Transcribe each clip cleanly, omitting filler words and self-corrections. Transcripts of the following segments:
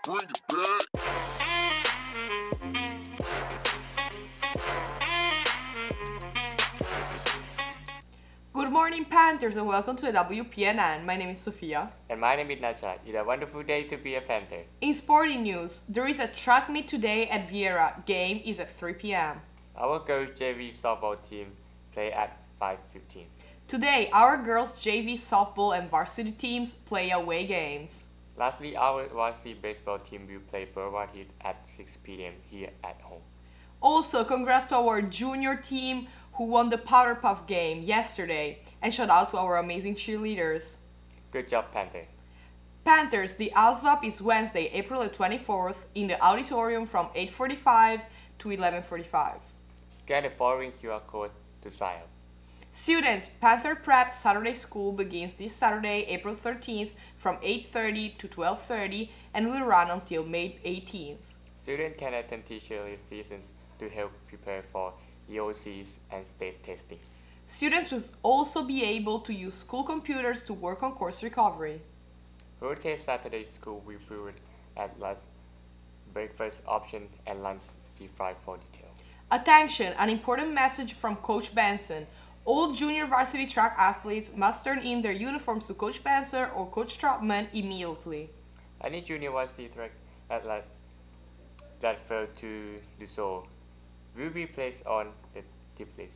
Bring it back. Good morning, Panthers, and welcome to the WPNN. My name is Sofia. And my name is Nacha. It's a wonderful day to be a Panther. In sporting news, there is a track meet today at Vieira. Game is at 3 p.m. Our girls JV softball team play at 5:15. Today, our girls JV softball and varsity teams play away games. Lastly, our varsity baseball team will play Burward Heat at 6 p.m. here at home. Also, congrats to our junior team who won the Powder Puff game yesterday, and shout out to our amazing cheerleaders. Good job, Panther. Panthers, the ASVAB is Wednesday, April 24th in the auditorium from 8:45 to 11:45. Scan the following QR code to sign up. Students, Panther Prep Saturday School begins this Saturday, April 13th from 8:30 to 12:30 and will run until May 18th. Students can attend teacher seasons to help prepare for EOCs and state testing. Students will also be able to use school computers to work on course recovery. Rotate Saturday school will be at lunch, breakfast option, and lunch. See fry for details. Attention, an important message from Coach Benson. All junior varsity track athletes must turn in their uniforms to Coach Benson or Coach Trotman immediately. Any junior varsity track athlete that failed to do so will be placed on the tip list.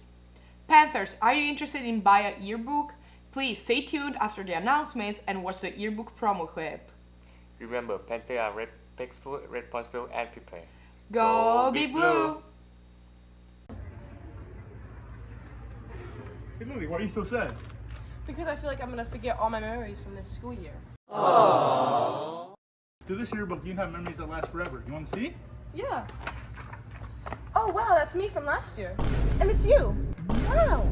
Panthers, are you interested in buying a yearbook? Please stay tuned after the announcements and watch the yearbook promo clip. Remember, Panther are respectful, responsible, and prepared. Go Big Blue! Hey Lily, why are you so sad? Because I feel like I'm gonna forget all my memories from this school year. Through this yearbook, you can have memories that last forever. You want to see? Yeah. Oh wow, that's me from last year. And it's you. Wow.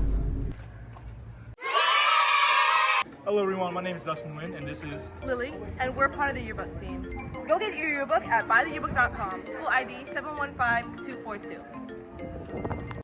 Hello everyone, my name is Dustin Wynn, and this is... Lily, and we're part of the yearbook team. Go get your yearbook at buytheyearbook.com. School ID 715242.